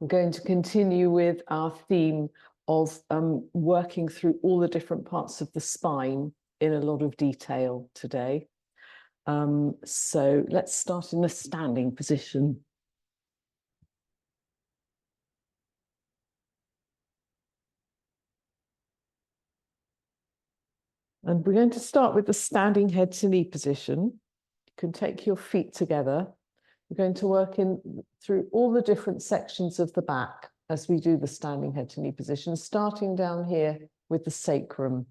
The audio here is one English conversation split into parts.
We're going to continue with our theme of working through all the different parts of the spine in a lot of detail today. So let's start in a standing position. And we're going to start with the standing head to knee position. You can take your feet together. We're going to work through all the different sections of the back as we do the standing head to knee position, starting down here with the sacrum.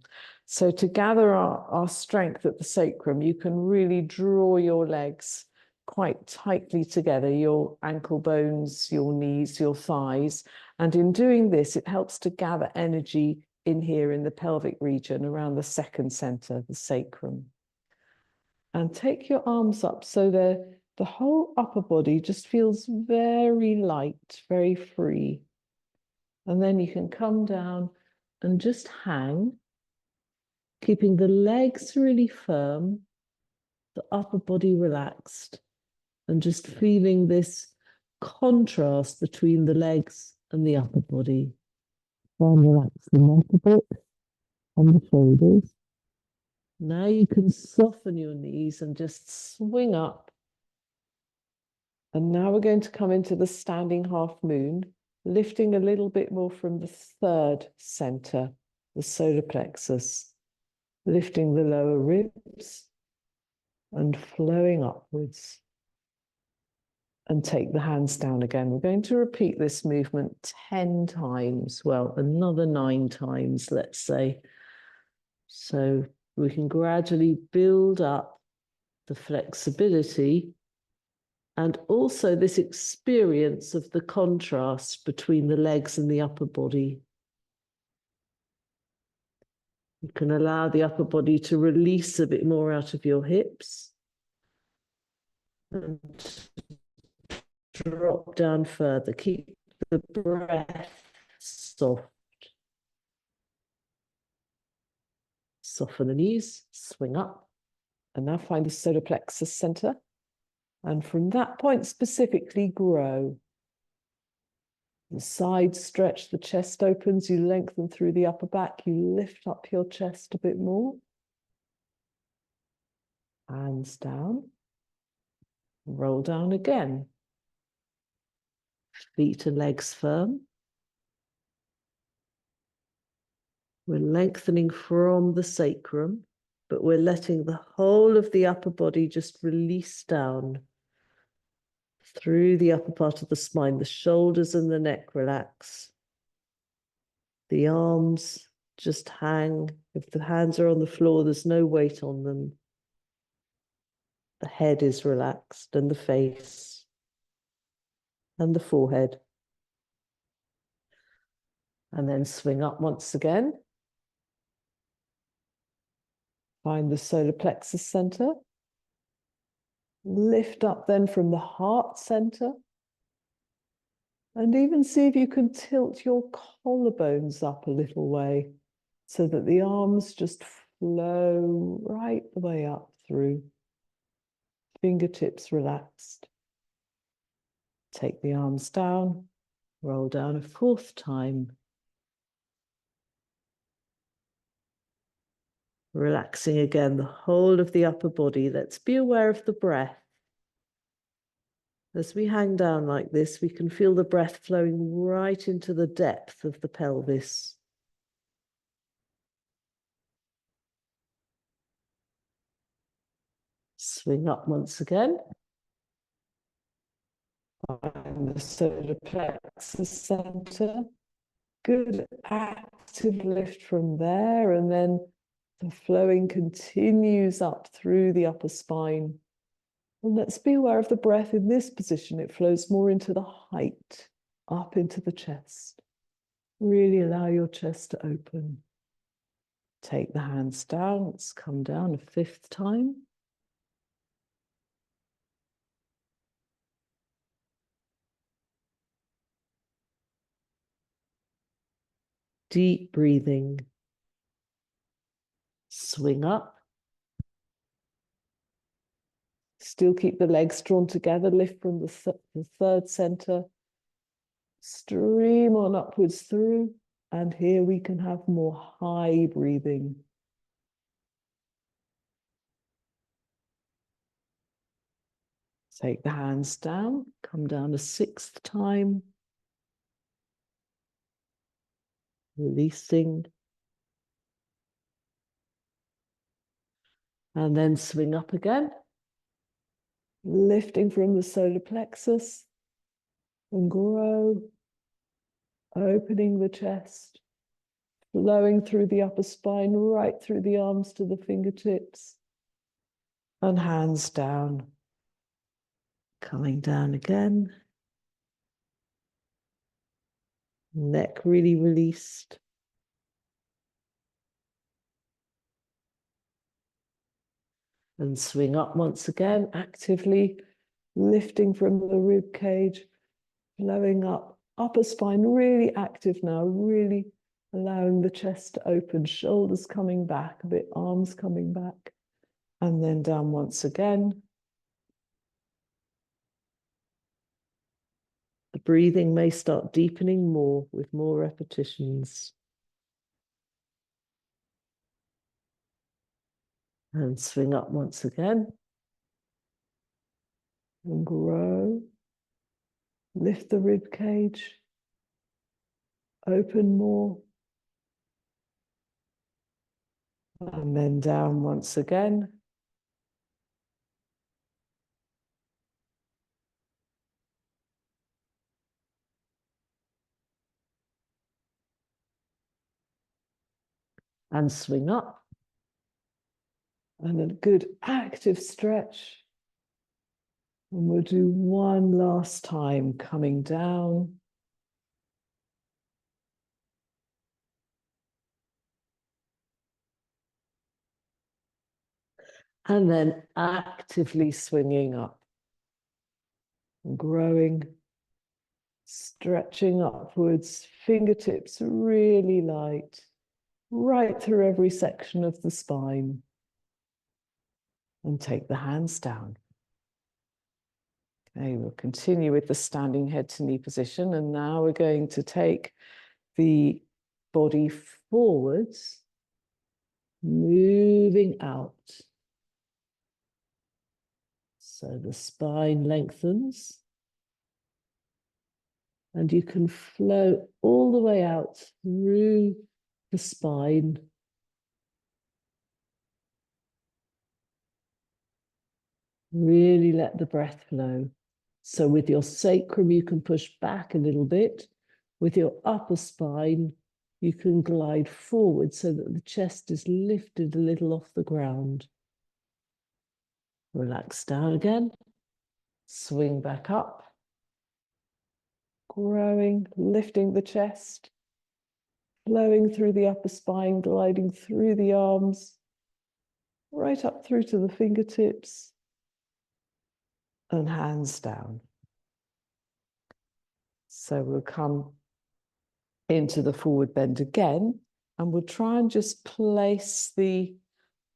So to gather our strength at the sacrum, you can really draw your legs quite tightly together, your ankle bones, your knees, your thighs. And in doing this, it helps to gather energy in here in the pelvic region around the second center, the sacrum. And take your arms up so the whole upper body just feels very light, very free. And then you can come down and just hang, keeping the legs really firm, the upper body relaxed, and just feeling this contrast between the legs and the upper body. And relax the neck a bit and the shoulders. Now you can soften your knees and just swing up. And now we're going to come into the standing half moon, lifting a little bit more from the third center, the solar plexus, lifting the lower ribs and flowing upwards. And take the hands down again. We're going to repeat this movement 10 times. Well, another 9 times, let's say. So we can gradually build up the flexibility and also this experience of the contrast between the legs and the upper body. You can allow the upper body to release a bit more out of your hips and drop down further. Keep the breath soft. Soften the knees, swing up, and now find the solar plexus center. And from that point specifically, grow. The sides stretch, the chest opens, you lengthen through the upper back, you lift up your chest a bit more. Hands down. Roll down again. Feet and legs firm. We're lengthening from the sacrum, but we're letting the whole of the upper body just release down through the upper part of the spine. The shoulders and the neck relax. The arms just hang. If the hands are on the floor, there's no weight on them. The head is relaxed, and the face, and the forehead. And then swing up once again. Find the solar plexus center. Lift up then from the heart center. And even see if you can tilt your collarbones up a little way so that the arms just flow right the way up through. Fingertips relaxed. Take the arms down, roll down a 4th time. Relaxing again the whole of the upper body. Let's be aware of the breath. As we hang down like this, we can feel the breath flowing right into the depth of the pelvis. Swing up once again. Find the solar plexus center. Good active lift from there, and then the flowing continues up through the upper spine. And let's be aware of the breath in this position. It flows more into the height, up into the chest. Really allow your chest to open. Take the hands down. Let's come down a 5th time. Deep breathing. Swing up. Still keep the legs drawn together. Lift from the 3rd center. Stream on upwards through. And here we can have more high breathing. Take the hands down, come down a sixth time. Releasing. And then swing up again. Lifting from the solar plexus. And grow. Opening the chest. Flowing through the upper spine, right through the arms to the fingertips. And hands down. Coming down again. Neck really released. And swing up once again, actively lifting from the rib cage, flowing up, upper spine really active now, really allowing the chest to open, shoulders coming back a bit, arms coming back, and then down once again. The breathing may start deepening more with more repetitions. And swing up once again. And grow. Lift the rib cage. Open more. And then down once again. And swing up. And a good active stretch. And we'll do one last time, coming down. And then actively swinging up. And growing, stretching upwards, fingertips really light, right through every section of the spine. And take the hands down. Okay, we'll continue with the standing head to knee position. And now we're going to take the body forwards, moving out. So the spine lengthens. And you can flow all the way out through the spine. Really let the breath flow. So with your sacrum, you can push back a little bit. With your upper spine, you can glide forward so that the chest is lifted a little off the ground. Relax down again. Swing back up. Growing, lifting the chest. Flowing through the upper spine, gliding through the arms. Right up through to the fingertips. And hands down. So we'll come into the forward bend again, and we'll try and just place the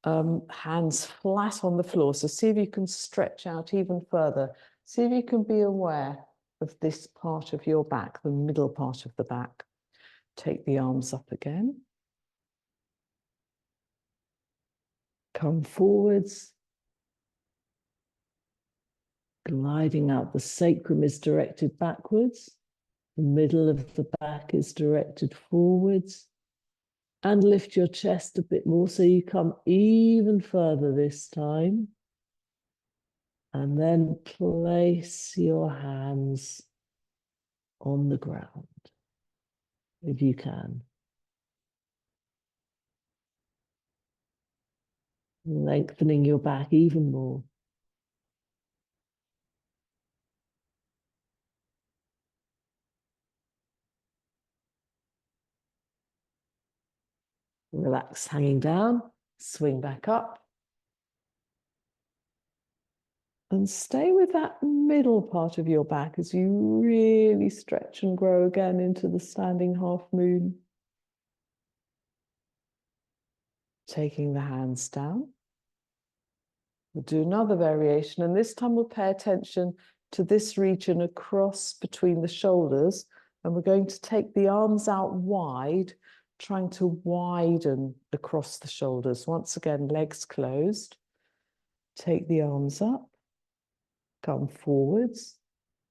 hands flat on the floor. So see if you can stretch out even further. See if you can be aware of this part of your back, the middle part of the back. Take the arms up again. Come forwards. Gliding out, the sacrum is directed backwards. The middle of the back is directed forwards. And lift your chest a bit more so you come even further this time. And then place your hands on the ground, if you can. Lengthening your back even more. Relax, hanging down, swing back up. And stay with that middle part of your back as you really stretch and grow again into the standing half moon. Taking the hands down. We'll do another variation, and this time we'll pay attention to this region across between the shoulders, And we're going to take the arms out wide, trying to widen across the shoulders. Once again, legs closed. Take the arms up, come forwards,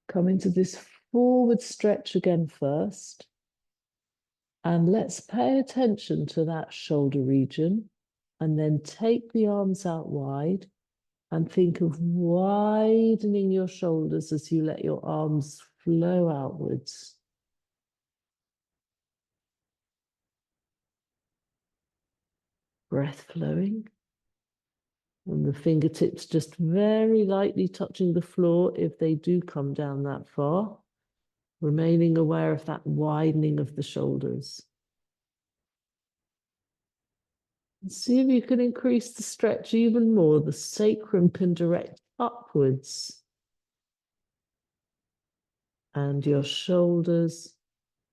come into this forward stretch again first. And let's pay attention to that shoulder region, and then take the arms out wide and think of widening your shoulders as you let your arms flow outwards. Breath flowing, and the fingertips just very lightly touching the floor if they do come down that far, remaining aware of that widening of the shoulders. And see if you can increase the stretch even more. The sacrum can direct upwards, and your shoulders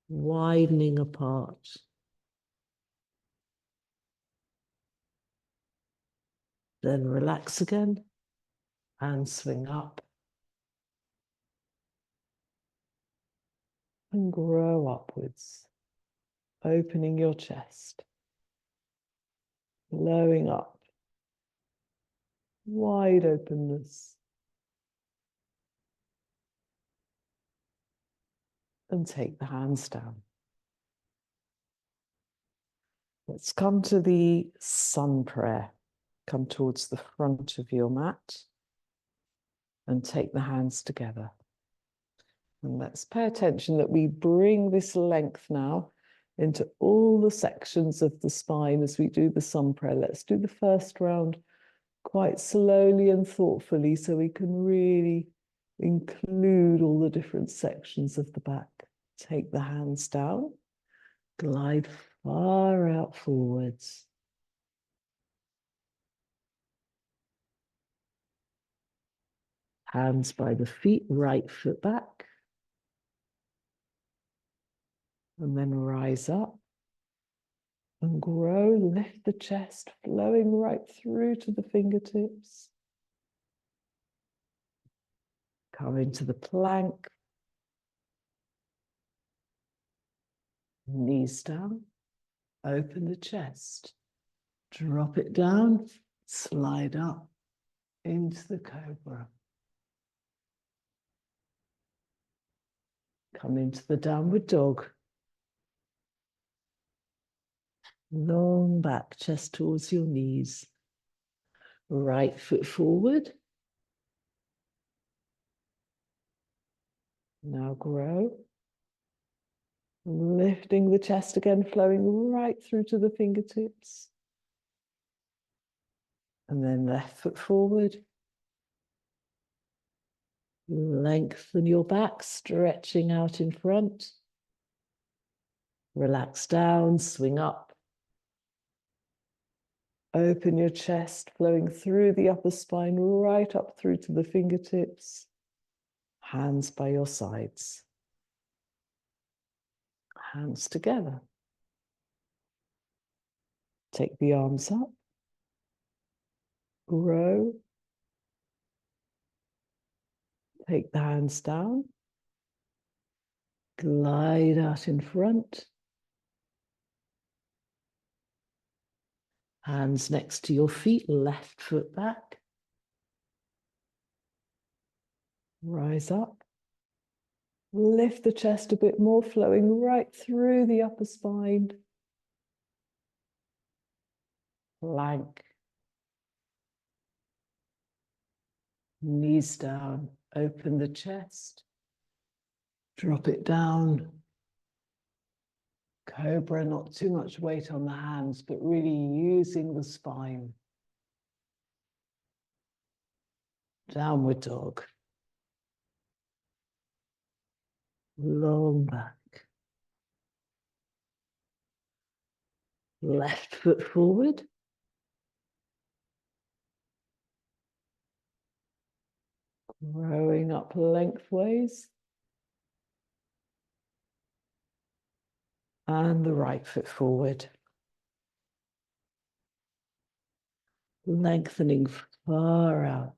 widening apart. Then relax again and swing up and grow upwards, opening your chest, blowing up, wide openness, and take the hands down. Let's come to the sun prayer. Come towards the front of your mat and take the hands together. And let's pay attention that we bring this length now into all the sections of the spine as we do the sun prayer. Let's do the first round quite slowly and thoughtfully so we can really include all the different sections of the back. Take the hands down, glide far out forwards. Hands by the feet, right foot back. And then rise up and grow, lift the chest, flowing right through to the fingertips. Come into the plank. Knees down, open the chest, drop it down, slide up into the cobra. Come into the downward dog. Long back, chest towards your knees. Right foot forward. Now grow. Lifting the chest again, flowing right through to the fingertips. And then left foot forward. Lengthen your back, stretching out in front. Relax down, swing up. Open your chest, flowing through the upper spine, right up through to the fingertips. Hands by your sides. Hands together. Take the arms up. Grow. Take the hands down. Glide out in front. Hands next to your feet, left foot back. Rise up. Lift the chest a bit more, flowing right through the upper spine. Plank. Knees down. Open the chest. Drop it down. Cobra, not too much weight on the hands, but really using the spine. Downward dog. Long back. Left foot forward. Growing up lengthways. And the right foot forward. Lengthening far out.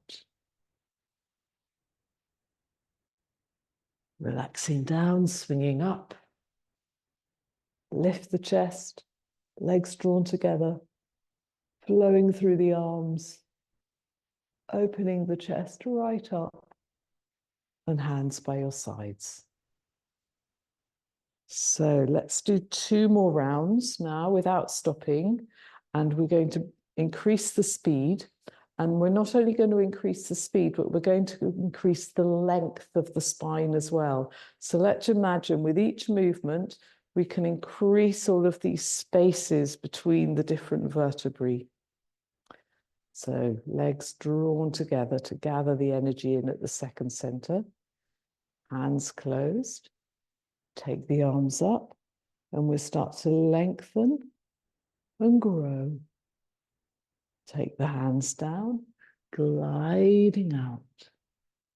Relaxing down, swinging up. Lift the chest, legs drawn together, flowing through the arms, opening the chest right up, and hands by your sides. So let's do 2 more rounds now without stopping, and we're going to increase the speed. And we're not only going to increase the speed, but we're going to increase the length of the spine as well. So let's imagine with each movement, we can increase all of these spaces between the different vertebrae. So legs drawn together to gather the energy in at the second center. Hands closed. Take the arms up, and we'll start to lengthen and grow. Take the hands down, gliding out.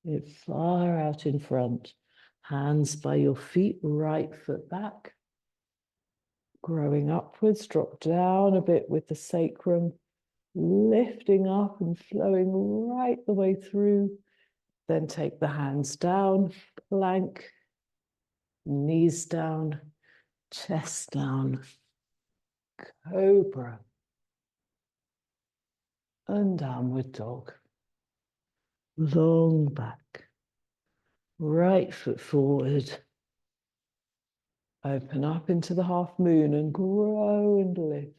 It far out in front. Hands by your feet, right foot back. Growing upwards, drop down a bit with the sacrum, lifting up and flowing right the way through. Then take the hands down, plank, knees down, chest down, cobra, and downward dog. Long back, right foot forward. Open up into the half moon and grow and lift.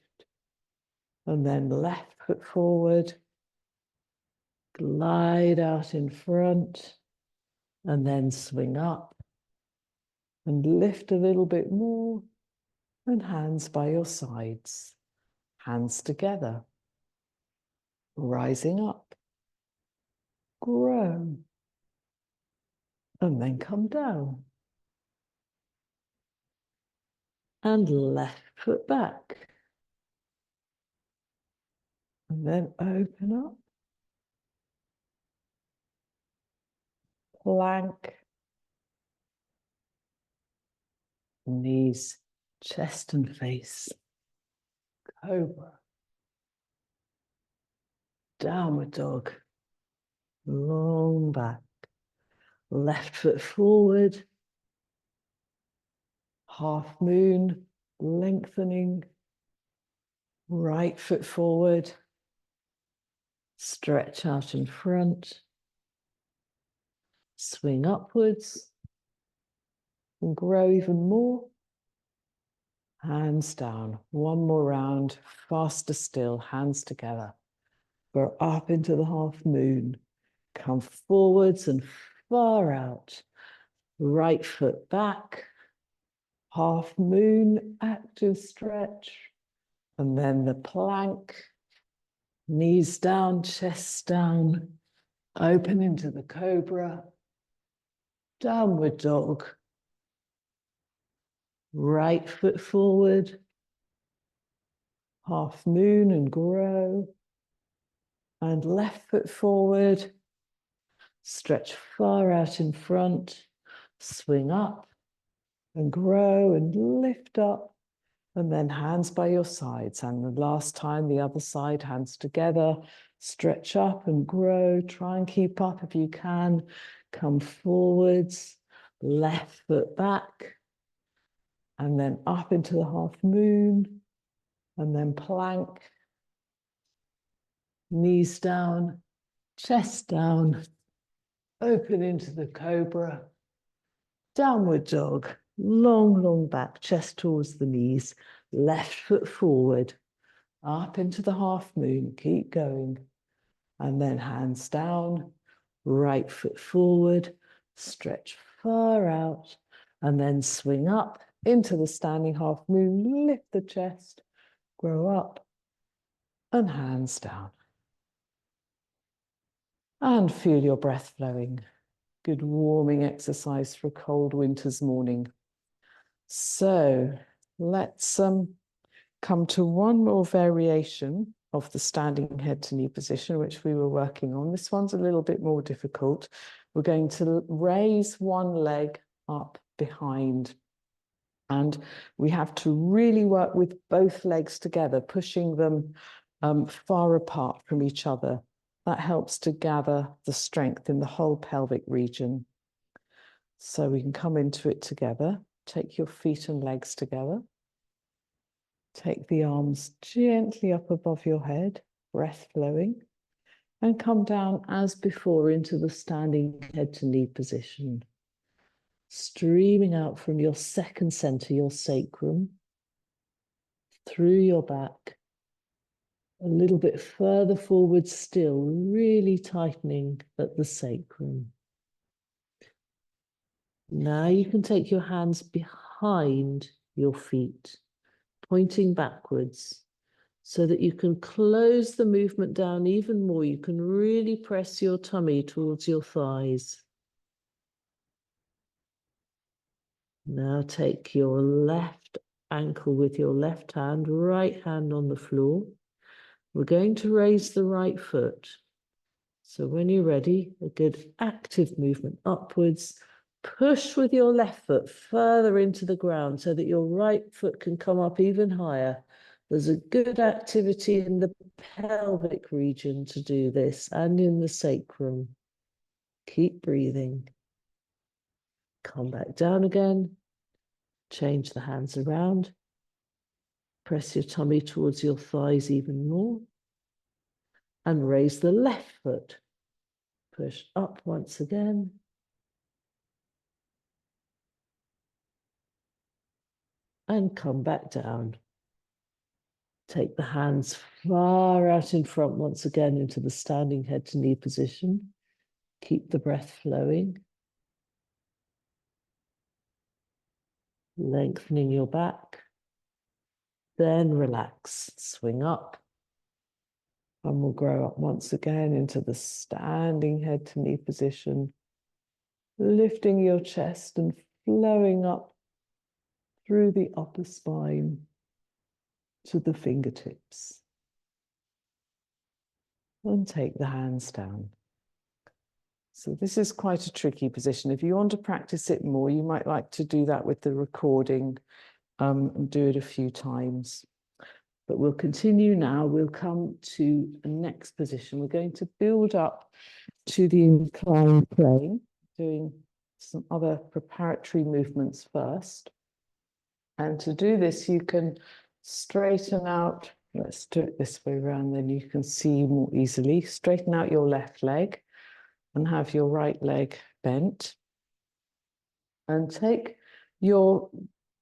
And then left foot forward. Glide out in front. And then swing up. And lift a little bit more. And hands by your sides. Hands together. Rising up. Grow. And then come down. And left foot back. And then open up. Plank. Knees, chest and face. Cobra. Downward dog. Long back. Left foot forward. Half moon, lengthening. Right foot forward. Stretch out in front. Swing upwards. And grow even more. Hands down. One more round. Faster still. Hands together. Go up into the half moon. Come forwards and far out. Right foot back. Half moon, active stretch. And then the plank. Knees down, chest down. Open into the cobra. Downward dog. Right foot forward. Half moon and grow. And left foot forward. Stretch far out in front. Swing up and grow and lift up. And then hands by your sides. And the last time, the other side, hands together. Stretch up and grow. Try and keep up if you can. Come forwards. Left foot back. And then up into the half moon. And then plank. Knees down. Chest down. Open into the cobra. Downward dog. Long, long back. Chest towards the knees. Left foot forward. Up into the half moon. Keep going. And then hands down. Right foot forward. Stretch far out. And then swing up into the standing half moon. Lift the chest. Grow up. And hands down. And feel your breath flowing. Good warming exercise for a cold winter's morning. So let's come to one more variation of the standing head to knee position, which we were working on. This one's a little bit more difficult. We're going to raise one leg up behind. And we have to really work with both legs together, pushing them far apart from each other. That helps to gather the strength in the whole pelvic region. So we can come into it together. Take your feet and legs together. Take the arms gently up above your head, breath flowing, and come down as before into the standing head to knee position. Streaming out from your second center, your sacrum, through your back, a little bit further forward still, really tightening at the sacrum. Now you can take your hands behind your feet, pointing backwards, so that you can close the movement down even more. You can really press your tummy towards your thighs. Now take your left ankle with your left hand, right hand on the floor. We're going to raise the right foot. So when you're ready, a good active movement upwards. Push with your left foot further into the ground so that your right foot can come up even higher. There's a good activity in the pelvic region to do this and in the sacrum. Keep breathing. Come back down again. Change the hands around. Press your tummy towards your thighs even more. And raise the left foot. Push up once again. And come back down. Take the hands far out in front once again into the standing head to knee position. Keep the breath flowing. Lengthening your back. Then relax, swing up. And we'll grow up once again into the standing head to knee position. Lifting your chest and flowing up through the upper spine to the fingertips. And take the hands down. So this is quite a tricky position. If you want to practice it more, you might like to do that with the recording and do it a few times. But we'll continue now. We'll come to the next position. We're going to build up to the inclined plane, doing some other preparatory movements first. And to do this, you can straighten out, let's do it this way around, then you can see more easily. Straighten out your left leg and have your right leg bent. And take your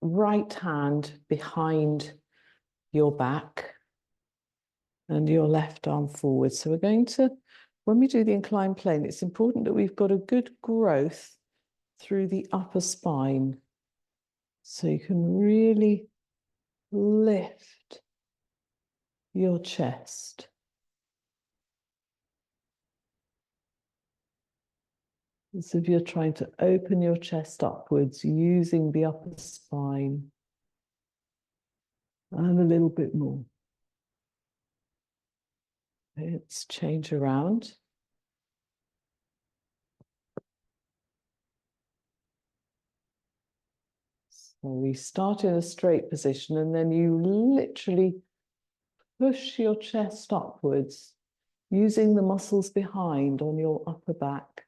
right hand behind your back and your left arm forward. So we're going to, when we do the inclined plane, it's important that we've got a good growth through the upper spine. So you can really lift your chest. As if you're trying to open your chest upwards using the upper spine. And a little bit more. Let's change around. So we start in a straight position and then you literally push your chest upwards using the muscles behind on your upper back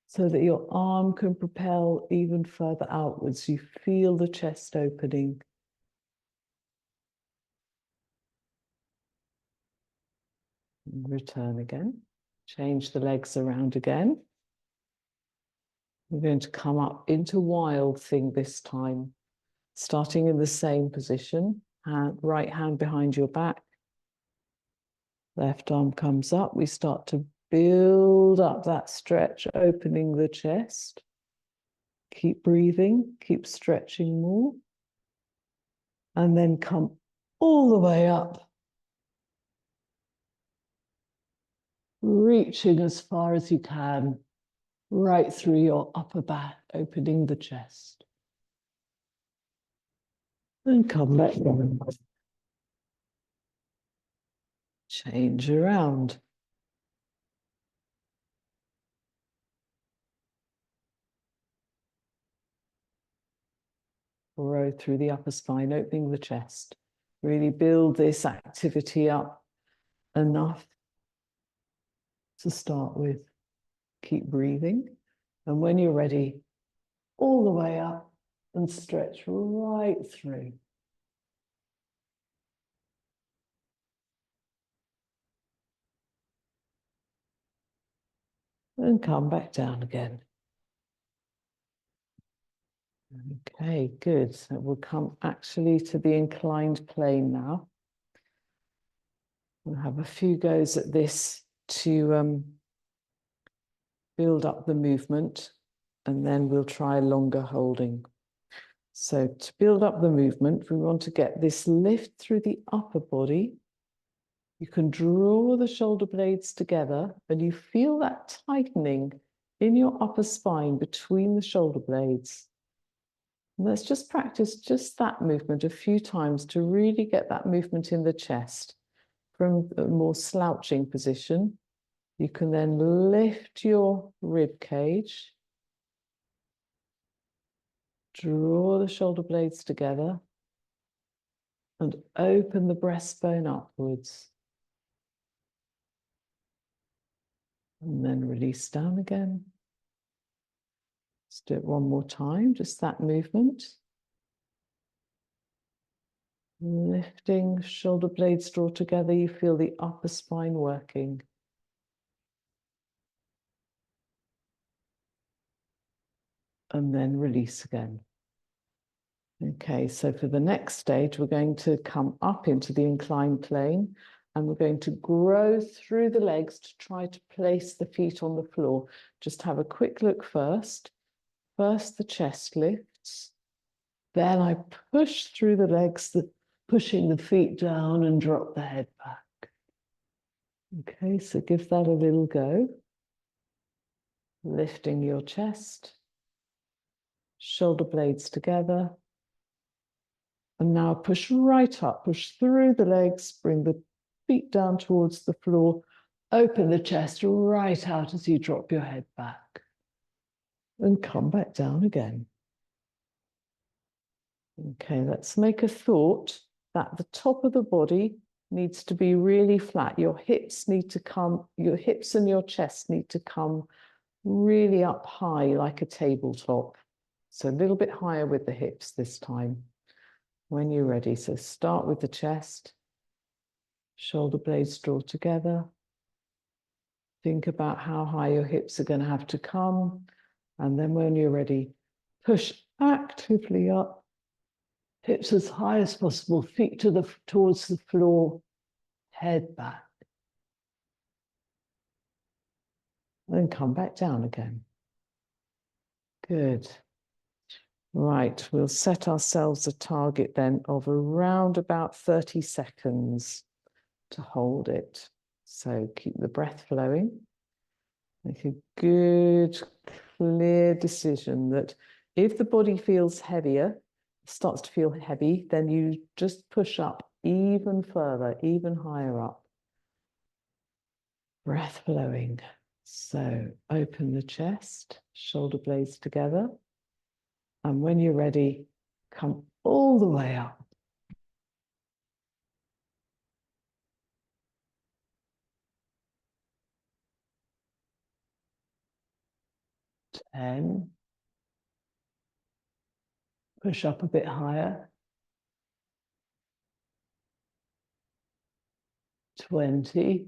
so that your arm can propel even further outwards. You feel the chest opening. And return again. Change the legs around again. We're going to come up into wild thing this time, starting in the same position. Right hand behind your back. Left arm comes up. We start to build up that stretch, opening the chest. Keep breathing, keep stretching more. And then come all the way up. Reaching as far as you can, right through your upper back, opening the chest. And come back down. Change around. Grow through the upper spine, opening the chest. Really build this activity up enough to start with. Keep breathing. And when you're ready, all the way up and stretch right through. And come back down again. Okay, good. So we'll come actually to the inclined plane now. We'll have a few goes at this to build up the movement, and then we'll try longer holding. So to build up the movement, we want to get this lift through the upper body. You can draw the shoulder blades together and you feel that tightening in your upper spine between the shoulder blades. And let's just practice just that movement a few times to really get that movement in the chest. From a more slouching position, you can then lift your rib cage, draw the shoulder blades together, and open the breastbone upwards. And then release down again. Let's do it one more time, just that movement. Lifting, shoulder blades draw together, you feel the upper spine working. And then release again. Okay, so for the next stage, we're going to come up into the inclined plane and we're going to grow through the legs to try to place the feet on the floor. Just have a quick look first. First, the chest lifts. Then I push through the legs, pushing the feet down and drop the head back. Okay, so give that a little go. Lifting your chest, shoulder blades together. And now push right up, push through the legs, bring the feet down towards the floor, open the chest right out as you drop your head back. And come back down again. Okay, let's make a thought that the top of the body needs to be really flat. Your hips need to come, your hips and your chest need to come really up high like a tabletop. So a little bit higher with the hips this time. When you're ready, so start with the chest, shoulder blades draw together. Think about how high your hips are going to have to come. And then when you're ready, push actively up, hips as high as possible, feet towards the floor, head back. Then come back down again. Good. Right, we'll set ourselves a target then of around about 30 seconds to hold it. So keep the breath flowing. Make a good, clear decision that if the body feels heavier, starts to feel heavy, then you just push up even further, even higher up. Breath flowing. So open the chest, shoulder blades together. And when you're ready, come all the way up. 10. Push up a bit higher. 20.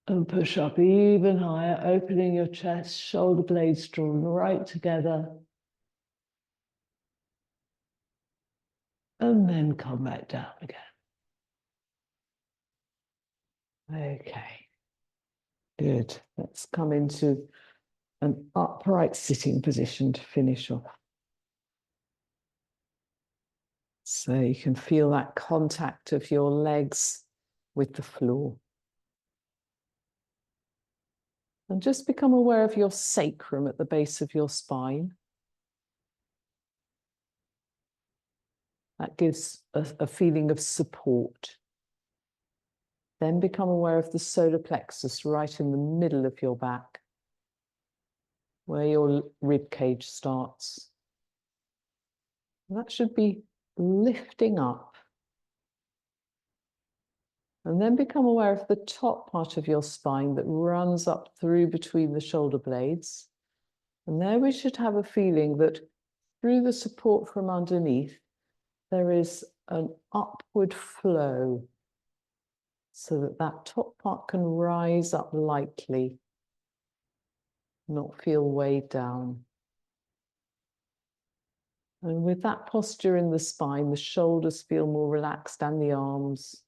And push up even higher, opening your chest, shoulder blades drawn right together. And then come back down again. Okay, good. Let's come into an upright sitting position to finish off. So you can feel that contact of your legs with the floor. And just become aware of your sacrum at the base of your spine. That gives a feeling of support. Then become aware of the solar plexus right in the middle of your back, where your rib cage starts. And that should be lifting up. And then become aware of the top part of your spine that runs up through between the shoulder blades. And there we should have a feeling that through the support from underneath, there is an upward flow so that that top part can rise up lightly, not feel weighed down. And with that posture in the spine, the shoulders feel more relaxed and the arms.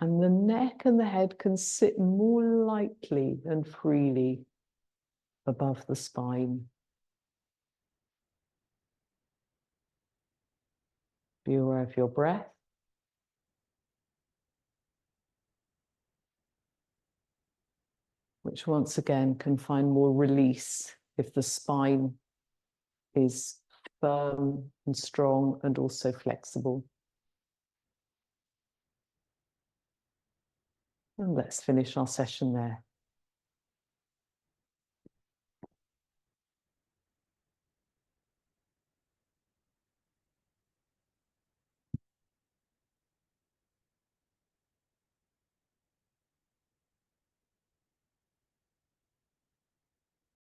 And the neck and the head can sit more lightly and freely above the spine. Be aware of your breath. Which once again can find more release if the spine is firm and strong and also flexible. And let's finish our session there.